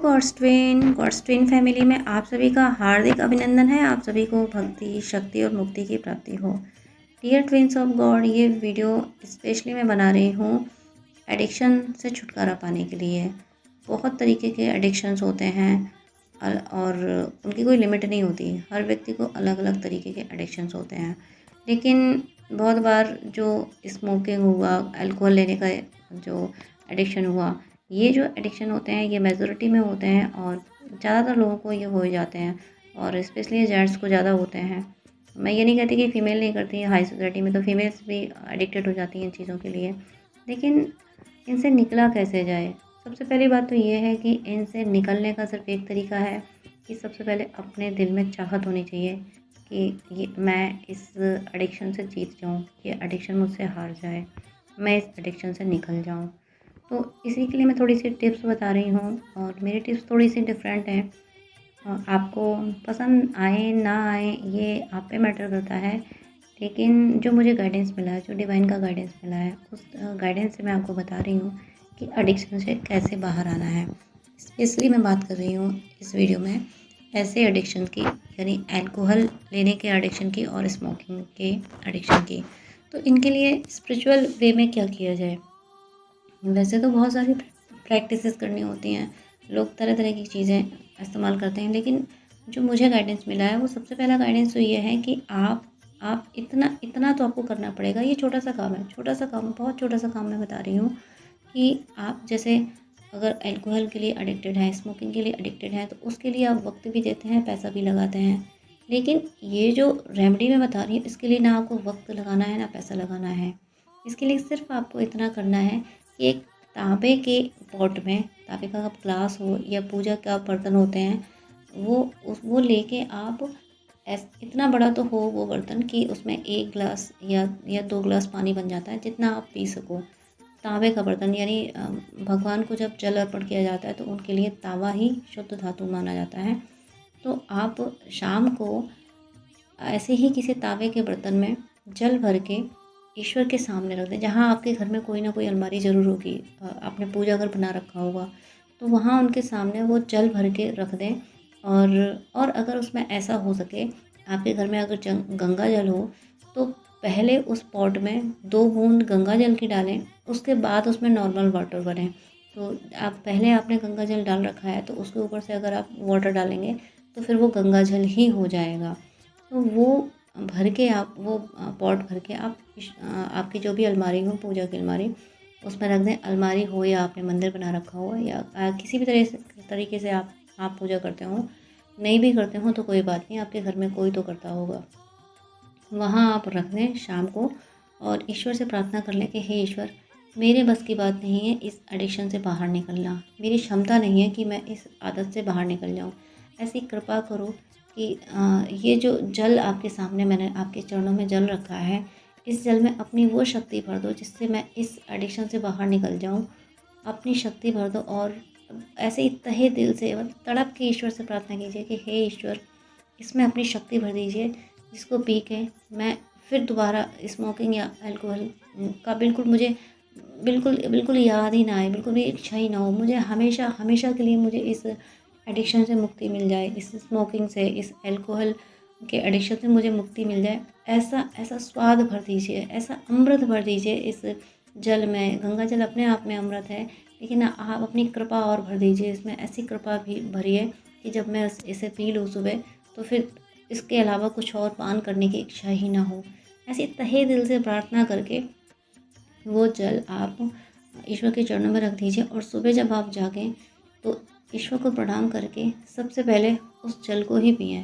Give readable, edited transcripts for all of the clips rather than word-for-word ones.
God's twin family में आप सभी का हार्दिक अभिनंदन है। आप सभी को भक्ति, शक्ति और मुक्ति की प्राप्ति हो। डियर ट्विन्स ऑफ गॉड, ये वीडियो स्पेशली मैं बना रही हूँ एडिक्शन से छुटकारा पाने के लिए। बहुत तरीके के एडिक्शंस होते हैं और उनकी कोई लिमिट नहीं होती। हर व्यक्ति को अलग अलग तरीके के एडिक्शंस होते हैं, लेकिन बहुत बार जो स्मोकिंग हुआ, अल्कोहल लेने का जो एडिक्शन हुआ, ये जो एडिक्शन होते हैं ये मेजॉरिटी में होते हैं और ज़्यादातर लोगों को ये हो जाते हैं और स्पेशली जेंट्स को ज़्यादा होते हैं। मैं ये नहीं कहती कि फ़ीमेल नहीं करती है, हाई सोसाइटी में तो फीमेल्स भी एडिक्टेड हो जाती हैं इन चीज़ों के लिए, लेकिन इनसे निकला कैसे जाए। सबसे पहली बात तो ये है कि इनसे निकलने का सिर्फ एक तरीका है कि सबसे पहले अपने दिल में चाहत होनी चाहिए कि ये मैं इस एडिक्शन से जीत जाऊँ, ये एडिक्शन मुझसे हार जाए, मैं इस एडिक्शन से निकल जाऊँ। तो इसी के लिए मैं थोड़ी सी टिप्स बता रही हूँ और मेरी टिप्स थोड़ी सी डिफरेंट हैं। आपको पसंद आए ना आए ये आप पे मैटर करता है, लेकिन जो मुझे गाइडेंस मिला है, जो डिवाइन का गाइडेंस मिला है, उस गाइडेंस से मैं आपको बता रही हूँ कि एडिक्शन से कैसे बाहर आना है। स्पेशली मैं बात कर रही हूँ इस वीडियो में ऐसे एडिक्शन की, यानी अल्कोहल लेने के एडिक्शन की और स्मोकिंग के एडिक्शन की। तो इनके लिए स्पिरिचुअल वे में क्या किया जाए। वैसे तो बहुत सारी प्रैक्टिसेस करनी होती हैं, लोग तरह तरह की चीज़ें इस्तेमाल करते हैं, लेकिन जो मुझे गाइडेंस मिला है वो सबसे पहला गाइडेंस तो ये है कि आप इतना इतना तो आपको करना पड़ेगा। ये छोटा सा काम है, छोटा सा काम, बहुत छोटा सा काम मैं बता रही हूँ कि आप जैसे अगर अल्कोहल के लिए एडिक्टेड हैं, स्मोकिंग के लिए एडिक्टेड हैं, तो उसके लिए आप वक्त भी देते हैं, पैसा भी लगाते हैं। लेकिन ये जो रेमेडी मैं बता रही हूँ इसके लिए ना आपको वक्त लगाना है ना पैसा लगाना है। इसके लिए सिर्फ आपको इतना करना है कि एक तांबे के पॉट में, तांबे का ग्लास हो या पूजा का बर्तन होते हैं, वो लेके आप इतना बड़ा तो हो वो बर्तन कि उसमें 1 ग्लास या 2 ग्लास पानी बन जाता है, जितना आप पी सको। तांबे का बर्तन, यानी भगवान को जब जल अर्पण किया जाता है तो उनके लिए तावा ही शुद्ध धातु माना जाता है। तो आप शाम को ऐसे ही किसी तावे के बर्तन में जल भर के ईश्वर के सामने रख दें। जहाँ आपके घर में कोई ना कोई अलमारी ज़रूर होगी, आपने पूजा घर बना रखा होगा, तो वहाँ उनके सामने वो जल भर के रख दें। और अगर उसमें ऐसा हो सके, आपके घर में अगर गंगा जल हो, तो पहले उस पॉट में 2 बूंद गंगा जल की डालें, उसके बाद उसमें नॉर्मल वाटर भरें। तो आप पहले आपने गंगा जल डाल रखा है तो उसके ऊपर से अगर आप वाटर डालेंगे तो फिर वो गंगा जल ही हो जाएगा। तो वो भर के आप वो पॉट भर के आप आपकी जो भी अलमारी हो, पूजा की अलमारी, उसमें रख दें। अलमारी हो या आपने मंदिर बना रखा हो या किसी भी तरीके से आप पूजा करते हो, नहीं भी करते हो तो कोई बात नहीं, आपके घर में कोई तो करता होगा। वहाँ आप रख दें शाम को और ईश्वर से प्रार्थना कर लें कि हे ईश्वर, मेरे बस की बात नहीं है इस एडिक्शन से बाहर निकलना, मेरी क्षमता नहीं है कि मैं इस आदत से बाहर निकल जाऊँ। ऐसी कृपा करो कि ये जो जल आपके सामने मैंने आपके चरणों में जल रखा है, इस जल में अपनी वो शक्ति भर दो जिससे मैं इस एडिक्शन से बाहर निकल जाऊँ। अपनी शक्ति भर दो और ऐसे ही तहे दिल से, मतलब तड़प के ईश्वर से प्रार्थना कीजिए कि हे ईश्वर, इसमें अपनी शक्ति भर दीजिए, जिसको पी के मैं फिर दोबारा स्मोकिंग या अल्कोहल का मुझे बिल्कुल बिल्कुल याद ही ना आए, बिल्कुल भी इच्छा ही ना हो। मुझे हमेशा हमेशा के लिए मुझे इस एडिक्शन से मुक्ति मिल जाए, इस स्मोकिंग से, इस अल्कोहल के एडिक्शन से मुझे मुक्ति मिल जाए। ऐसा ऐसा स्वाद भर दीजिए, ऐसा अमृत भर दीजिए इस जल में। गंगा जल अपने आप में अमृत है, लेकिन आप अपनी कृपा और भर दीजिए इसमें। ऐसी कृपा भी भरिए कि जब मैं इसे पी लूँ सुबह, तो फिर इसके अलावा कुछ और पान करने की इच्छा ही ना हो। ऐसी तहे दिल से प्रार्थना करके वो जल आप ईश्वर के चरणों में रख दीजिए और सुबह जब आप जागें तो ईश्वर को प्रणाम करके सबसे पहले उस जल को ही पिएं।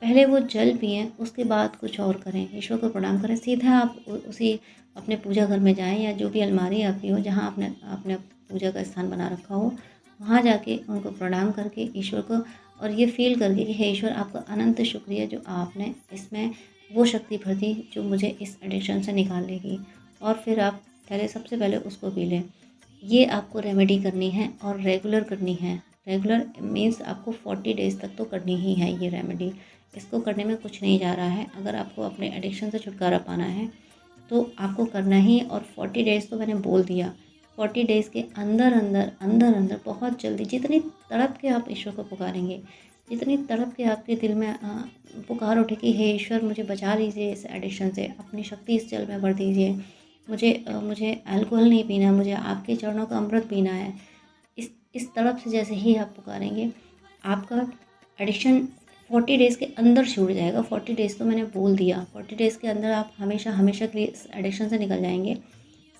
पहले वो जल पिएं, उसके बाद कुछ और करें। ईश्वर को प्रणाम करें, सीधा आप उसी अपने पूजा घर में जाएं या जो भी अलमारी आपकी हो, जहाँ आपने अपने पूजा का स्थान बना रखा हो, वहाँ जाके उनको प्रणाम करके ईश्वर को और ये फील करके कि हे ईश्वर, आपका अनंत शुक्रिया जो आपने इसमें वो शक्ति भर दी जो मुझे इस एडिक्शन से निकाल लेगी। और फिर आप सबसे पहले उसको पी लें। ये आपको रेमेडी करनी है और रेगुलर करनी है। रेगुलर मीन्स आपको 40 डेज़ तक तो करनी ही है ये रेमेडी। इसको करने में कुछ नहीं जा रहा है। अगर आपको अपने एडिक्शन से छुटकारा पाना है तो आपको करना ही, और 40 डेज़ तो मैंने बोल दिया, 40 डेज़ के अंदर अंदर अंदर अंदर बहुत जल्दी, जितनी तड़प के आप ईश्वर को पुकारेंगे, जितनी तड़प के आपके दिल में पुकार उठे कि हे ईश्वर मुझे बचा लीजिए इस एडिक्शन से, अपनी शक्ति इस जल में भर दीजिए, मुझे अल्कोहल नहीं पीना है, मुझे आपके चरणों का अमृत पीना है। इस तड़प से जैसे ही आप पुकारेंगे, आपका एडिक्शन 40 डेज़ के अंदर छूट जाएगा। 40 डेज़ तो मैंने बोल दिया, 40 डेज़ के अंदर आप हमेशा हमेशा के लिए इस एडिक्शन से निकल जाएंगे।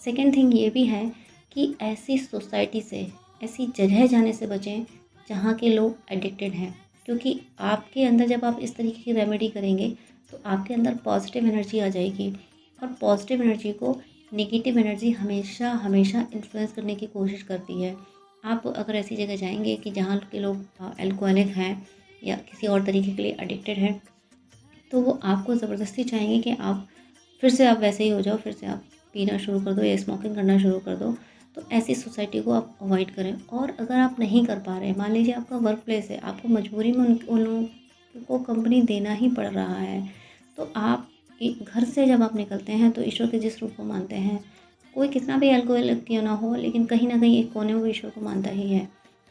सेकेंड थिंग ये भी है कि ऐसी सोसाइटी से, ऐसी जगह जाने से बचें जहाँ के लोग एडिक्टेड हैं, क्योंकि आपके अंदर जब आप इस तरीके की रेमेडी करेंगे तो आपके अंदर पॉजिटिव एनर्जी आ जाएगी, और पॉजिटिव एनर्जी को नेगेटिव एनर्जी हमेशा हमेशा इन्फ्लुएंस करने की कोशिश करती है। आप अगर ऐसी जगह जाएंगे कि जहाँ के लोग अल्कोहलिक हैं या किसी और तरीके के लिए एडिक्टेड हैं, तो वो आपको ज़बरदस्ती चाहेंगे कि आप फिर से आप वैसे ही हो जाओ, फिर से आप पीना शुरू कर दो या स्मोकिंग करना शुरू कर दो। तो ऐसी सोसाइटी को आप अवॉइड करें। और अगर आप नहीं कर पा रहे, मान लीजिए आपका वर्क प्लेस है, आपको मजबूरी में उन लोगों को कंपनी देना ही पड़ रहा है, तो आप घर से जब आप निकलते हैं तो ईश्वर के जिस रूप को मानते हैं, कोई कितना भी अल्कोहलिक क्यों ना हो, लेकिन कहीं ना कहीं एक कोने में वो ईश्वर को मानता ही है।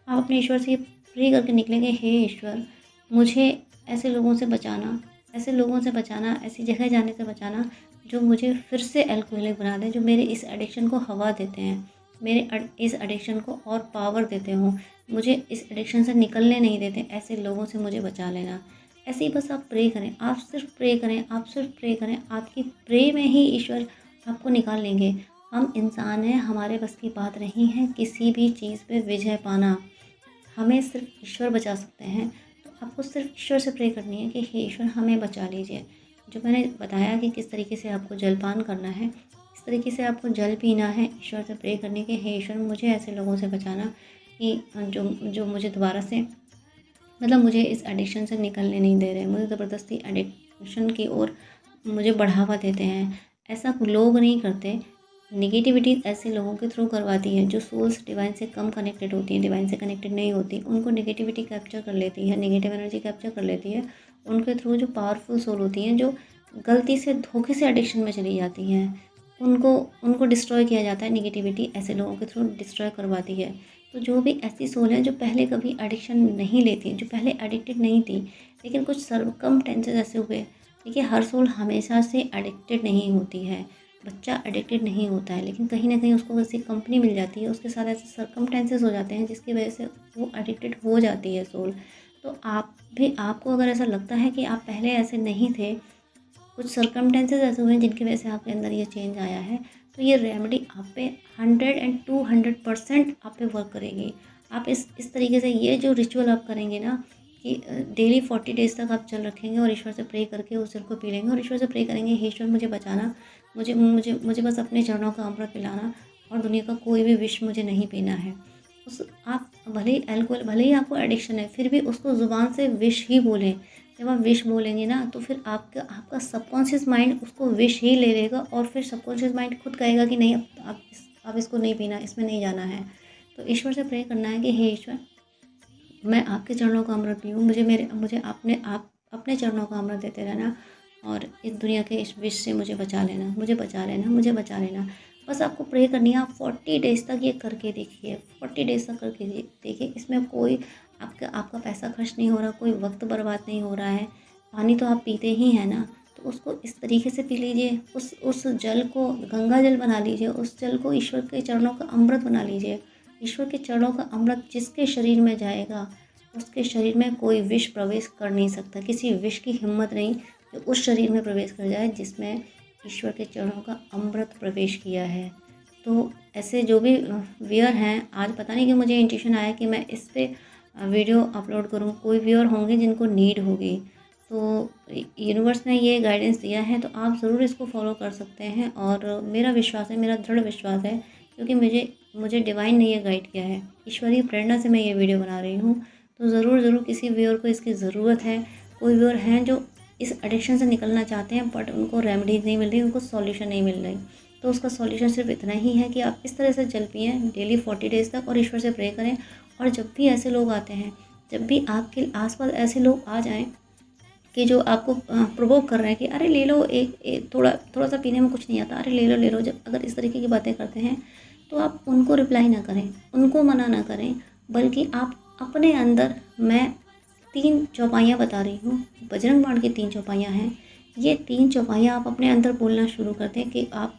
आप अपने ईश्वर से प्रे करके निकलेंगे, हे ईश्वर मुझे ऐसे लोगों से बचाना, ऐसे लोगों से बचाना, ऐसी जगह जाने से बचाना जो मुझे फिर से अल्कोहलिक बना दें, जो मेरे इस एडिक्शन को हवा देते हैं, मेरे इस एडिक्शन को और पावर देते हों, मुझे इस एडिक्शन से निकलने नहीं देते, ऐसे लोगों से मुझे बचा लेना। ऐसे ही बस आप प्रे करें, आप सिर्फ प्रे करें, आप सिर्फ प्रे करें। आपकी प्रे में ही ईश्वर आपको निकाल लेंगे। हम इंसान हैं, हमारे बस की बात नहीं है किसी भी चीज़ पे विजय पाना, हमें सिर्फ ईश्वर बचा सकते हैं। तो आपको सिर्फ ईश्वर से प्रे करनी है कि हे ईश्वर हमें बचा लीजिए। जो मैंने बताया कि किस तरीके से आपको जलपान करना है, इस तरीके से आपको जल पीना है, ईश्वर से प्रे करने के हे ईश्वर मुझे ऐसे लोगों से बचाना कि जो मुझे दोबारा से, मतलब मुझे इस एडिक्शन से निकलने नहीं दे रहे, मुझे ज़बरदस्ती एडिक्शन की ओर मुझे बढ़ावा देते हैं। ऐसा लोग नहीं करते। नेगेटिविटी ऐसे लोगों के थ्रू करवाती है जो सोल्स डिवाइन से कम कनेक्टेड होती हैं, डिवाइन से कनेक्टेड नहीं होती, उनको नेगेटिविटी कैप्चर कर लेती है, नेगेटिव एनर्जी कैप्चर कर लेती है। उनके थ्रू जो पावरफुल सोल होती हैं, जो गलती से धोखे से एडिक्शन में चली जाती हैं, उनको डिस्ट्रॉय किया जाता है। नेगेटिविटी ऐसे लोगों के थ्रू डिस्ट्रॉय करवाती है। तो जो भी ऐसी सोल है जो पहले कभी एडिक्शन नहीं लेती, जो पहले एडिक्टेड नहीं थी, लेकिन कुछ सर्कमस्टेंसेस ऐसे हुए, देखिए हर सोल हमेशा से एडिक्टेड नहीं होती है। बच्चा एडिक्टेड नहीं होता है, लेकिन कहीं ना कहीं उसको वैसी कंपनी मिल जाती है, उसके साथ ऐसे सर्कमस्टेंसेस हो जाते हैं जिसकी वजह से वो एडिक्टेड हो जाती है सोल। तो आपको अगर ऐसा लगता है कि आप पहले ऐसे नहीं थे, कुछ सर्कमस्टेंसेस ऐसे हुए हैं जिनकी वजह से आपके अंदर ये चेंज आया है, तो ये रेमेडी आप पे 100 एंड 200% आप पे वर्क करेगी। आप इस तरीके से ये जो रिचुअल आप करेंगे ना, कि डेली 40 डेज़ तक आप चल रखेंगे और ईश्वर से प्रे करके उस जल को पी लेंगे और ईश्वर से प्रे करेंगे, हे ईश्वर मुझे बचाना, मुझे मुझे मुझे बस अपने चरणों का अमृत पिलाना, और दुनिया का कोई भी विष मुझे नहीं पीना है। आप भले ही अल्कोहल, भले ही आपको एडिक्शन है, फिर भी उसको ज़ुबान से विष ही बोलें। जब आप विश बोलेंगे ना, तो फिर आपका सबकॉन्शियस माइंड उसको विश ही ले लेगा, और फिर सबकॉन्शियस माइंड खुद कहेगा कि नहीं, अब इसको नहीं पीना, इसमें नहीं जाना है। तो ईश्वर से प्रे करना है कि हे ईश्वर मैं आपके चरणों का अमृत पीऊँ, मुझे अपने चरणों का अमृत देते रहना, और इस दुनिया के इस विष से मुझे बचा लेना, मुझे बचा लेना, मुझे बचा लेना। बस आपको प्रे करनी है। आप 40 डेज़ तक ये करके देखिए, 40 डेज़ तक करके देखिए। इसमें कोई आपका पैसा खर्च नहीं हो रहा, कोई वक्त बर्बाद नहीं हो रहा है। पानी तो आप पीते ही हैं ना, तो उसको इस तरीके से पी लीजिए। उस जल को गंगा जल बना लीजिए, उस जल को ईश्वर के चरणों का अमृत बना लीजिए। ईश्वर के चरणों का अमृत जिसके शरीर में जाएगा, उसके शरीर में कोई विष प्रवेश कर नहीं सकता। किसी विष की हिम्मत नहीं जो उस शरीर में प्रवेश कर जाए जिसमें ईश्वर के चरणों का अमृत प्रवेश किया है। तो ऐसे जो भी व्यूअर हैं, आज पता नहीं कि मुझे इंट्यूशन आया कि मैं इस पे वीडियो अपलोड करूँ। कोई व्यूअर होंगे जिनको नीड होगी, तो यूनिवर्स ने ये गाइडेंस दिया है, तो आप ज़रूर इसको फॉलो कर सकते हैं। और मेरा विश्वास है, मेरा दृढ़ विश्वास है, क्योंकि मुझे डिवाइन ने ये गाइड किया है, ईश्वरीय प्रेरणा से मैं ये वीडियो बना रही हूँ। तो ज़रूर किसी व्यूअर को इसकी ज़रूरत है। कोई व्यूअर हैं जो इस एडिक्शन से निकलना चाहते हैं, बट उनको रेमेडीज़ नहीं मिल रही, उनको सॉल्यूशन नहीं मिल रही। तो उसका सॉल्यूशन सिर्फ इतना ही है कि आप इस तरह से जल पिएँ डेली 40 डेज़ तक, और ईश्वर से प्रे करें। और जब भी ऐसे लोग आते हैं, जब भी आपके आसपास ऐसे लोग आ जाएं कि जो आपको प्रोवोक कर रहे हैं कि अरे ले लो, एक थोड़ा सा पीने में कुछ नहीं आता, अरे ले लो, जब अगर इस तरीके की बातें करते हैं, तो आप उनको रिप्लाई ना करें, उनको मना ना करें, बल्कि आप अपने अंदर, मैं 3 चौपाइयाँ बता रही हूँ, बजरंग बाण की 3 चौपाइयाँ हैं। ये 3 चौपाइयाँ आप अपने अंदर बोलना शुरू कर दें कि आप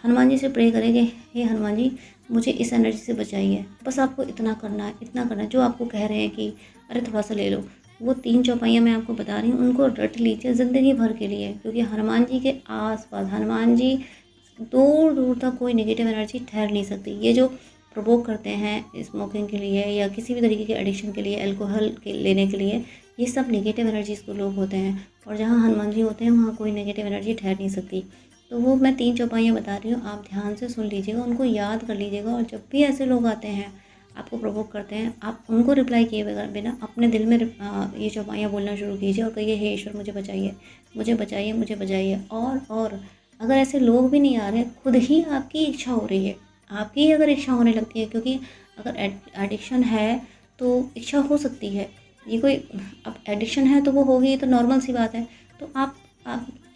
हनुमान जी से प्रे करें कि हे हनुमान जी, मुझे इस एनर्जी से बचाइए। बस आपको इतना करना है, इतना करना है। जो आपको कह रहे हैं कि अरे थोड़ा-सा ले लो, वो 3 चौपाइयाँ मैं आपको बता रही हूँ, उनको रट लीजिए ज़िंदगी भर के लिए, क्योंकि हनुमान जी के आस-पास, हनुमान जी दूर-दूर तक कोई नेगेटिव एनर्जी ठहर नहीं सकती। ये जो प्रोवोक करते हैं स्मोकिंग के लिए या किसी भी तरीके के एडिक्शन के लिए, अल्कोहल के लेने के लिए, ये सब नेगेटिव एनर्जीज़ के लोग होते हैं, और जहाँ हनुमान जी होते हैं वहाँ कोई नेगेटिव एनर्जी ठहर नहीं सकती। तो वो मैं 3 चौपाइयाँ बता रही हूँ, आप ध्यान से सुन लीजिएगा, उनको याद कर लीजिएगा, और जब भी ऐसे लोग आते हैं, आपको प्रोवोक करते हैं, आप उनको रिप्लाई किए बगैर बिना अपने दिल में ये चौपाइयाँ बोलना शुरू कीजिए और कहिए हे ईश्वर मुझे बचाइए, मुझे बचाइए, मुझे बचाइए। और अगर ऐसे लोग भी नहीं आ रहे, खुद ही आपकी इच्छा हो रही है, आपकी ही अगर इच्छा होने लगती है, क्योंकि अगर एडिक्शन है तो इच्छा हो सकती है, ये कोई, अब एडिक्शन है तो वो होगी, ये तो नॉर्मल सी बात है। तो आप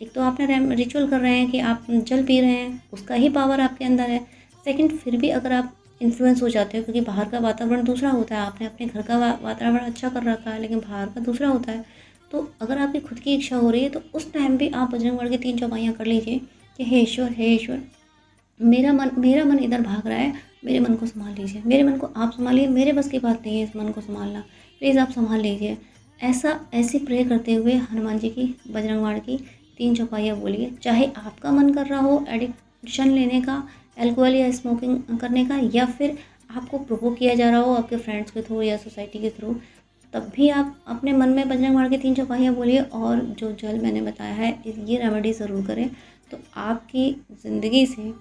एक तो आपने रिचुअल कर रहे हैं कि आप जल पी रहे हैं, उसका ही पावर आपके अंदर है। सेकंड, फिर भी अगर आप इन्फ्लुएंस हो जाते हो, क्योंकि बाहर का वातावरण दूसरा होता है, आपने अपने घर का वातावरण अच्छा कर रखा है, लेकिन बाहर का दूसरा होता है। तो अगर आपकी खुद की इच्छा हो रही है, तो उस टाइम भी आप बजरंग बाण की 3 चौपाइयाँ कर लीजिए कि हे ईश्वर, मेरा मन इधर भाग रहा है, मेरे मन को संभाल लीजिए, मेरे मन को आप संभालिए, मेरे बस की बात नहीं है इस मन को संभालना, प्लीज़ आप संभाल लीजिए। ऐसी प्रे करते हुए हनुमान जी की, बजरंग बाण की 3 चौपाइयाँ बोलिए। चाहे आपका मन कर रहा हो एडिक्शन लेने का, अल्कोहल या स्मोकिंग करने का, या फिर आपको प्रोवोक किया जा रहा हो आपके फ्रेंड्स के थ्रू या सोसाइटी के थ्रू, तब भी आप अपने मन में बजरंग बाण की 3 चौपाइयाँ बोलिए, और जो जल मैंने बताया है ये रेमेडी ज़रूर करें। तो आपकी ज़िंदगी से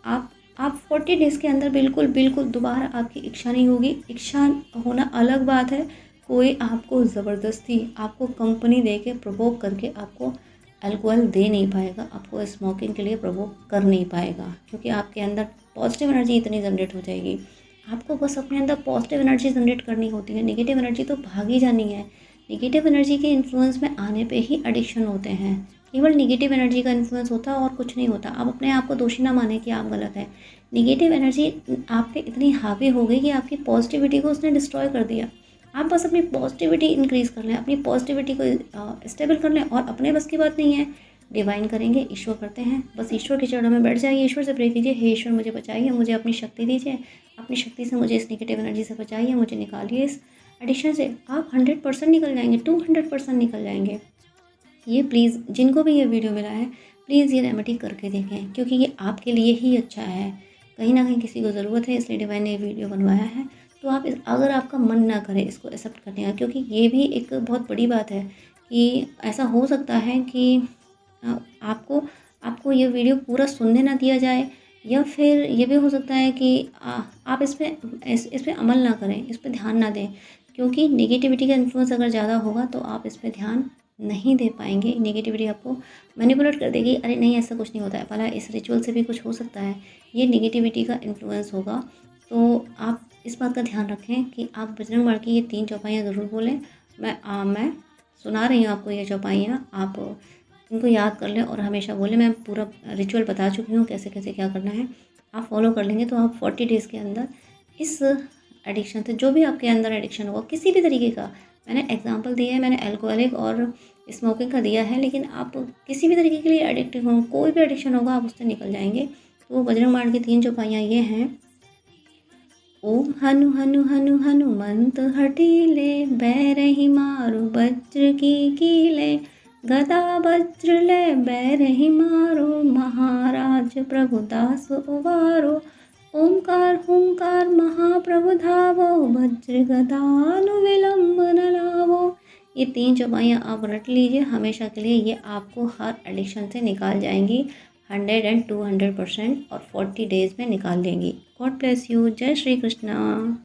आप 40 डेज़ के अंदर बिल्कुल दोबारा आपकी इच्छा नहीं होगी। इच्छा होना अलग बात है, कोई आपको ज़बरदस्ती, आपको कंपनी दे के प्रोवोक करके आपको अल्कोहल दे नहीं पाएगा, आपको स्मोकिंग के लिए प्रोवोक कर नहीं पाएगा, क्योंकि आपके अंदर पॉजिटिव एनर्जी इतनी जनरेट हो जाएगी। आपको बस अपने अंदर पॉजिटिव एनर्जी जनरेट करनी होती है, नेगेटिव एनर्जी तो भागी जानी है। नेगेटिव एनर्जी के इन्फ्लुएंस में आने पे ही एडिक्शन होते हैं, केवल नेगेटिव एनर्जी का इन्फ्लुएंस होता है और कुछ नहीं होता। आप अपने आप को दोषी ना माने कि आप गलत हैं। नेगेटिव एनर्जी आप पे इतनी हावी हो गई कि आपकी पॉजिटिविटी को उसने डिस्ट्रॉय कर दिया। आप बस अपनी पॉजिटिविटी इंक्रीज़ कर लें, अपनी पॉजिटिविटी को स्टेबल कर लें, और अपने बस की बात नहीं है, डिवाइन करेंगे, ईश्वर करते हैं। बस ईश्वर के चरणों में बैठ जाइए, ईश्वर से प्रे कीजिए, हे ईश्वर मुझे बचाइए, मुझे अपनी शक्ति दीजिए, अपनी शक्ति से मुझे इस नेगेटिव एनर्जी से बचाइए, मुझे निकालिए इस एडिक्शन से। आप 100% निकल जाएंगे, 200% निकल जाएंगे। ये प्लीज़, जिनको भी ये वीडियो मिला है, प्लीज़ ये रेमेडी करके देखें, क्योंकि ये आपके लिए ही अच्छा है। कहीं ना कहीं किसी को ज़रूरत है, इसलिए डिवाइन ने ये वीडियो बनवाया है। तो आप अगर आपका मन ना करे इसको एक्सेप्ट करने का, क्योंकि ये भी एक बहुत बड़ी बात है कि ऐसा हो सकता है कि आपको आपको ये वीडियो पूरा सुनने ना दिया जाए, या फिर ये भी हो सकता है कि आप इस पे अमल ना करें, इस पे ध्यान ना दें, क्योंकि नेगेटिविटी का इन्फ्लुएंस अगर ज़्यादा होगा तो आप इस पे ध्यान नहीं दे पाएंगे। नेगेटिविटी आपको मैनिपुलेट कर देगी, अरे नहीं ऐसा कुछ नहीं होता है, भला इस रिचुअल से भी कुछ हो सकता है, ये नेगेटिविटी का इन्फ्लुएंस होगा। तो आप इस बात का ध्यान रखें कि आप बजरंग बाण की ये 3 चौपाइयाँ ज़रूर बोलें। मैं सुना रही हूँ आपको ये चौपाइयाँ, आप इनको याद कर लें और हमेशा बोलें। मैं पूरा रिचुअल बता चुकी हूँ कैसे कैसे क्या करना है, आप फॉलो कर लेंगे तो आप 40 डेज़ के अंदर इस एडिक्शन से, जो भी आपके अंदर एडिक्शन होगा किसी भी तरीके का, मैंने एग्जांपल दिया है, मैंने अल्कोहलिक और स्मोकिंग का दिया है, लेकिन आप किसी भी तरीके के लिए एडिक्टिव हो, कोई भी एडिक्शन होगा आप उससे निकल जाएंगे। तो बजरंग बाण की 3 चौपाइयाँ ये हैं। ओम हनु हनु हनु हनुमंत हठीले, बैरही मारो वज्र की कीले, गदा वज्र ले बैरही मारो, महाराज प्रभुदास उबारो, ओंकार हुंकार महाप्रभु धावो, वज्र गदानु विलंब न लावो। ये 3 चौपाइयाँ आप रट लीजिए हमेशा के लिए, ये आपको हर एडिक्शन से निकाल जाएंगी 100 and 200%, और 40 डेज़ में निकाल देंगी। God bless you. जय श्री कृष्णा।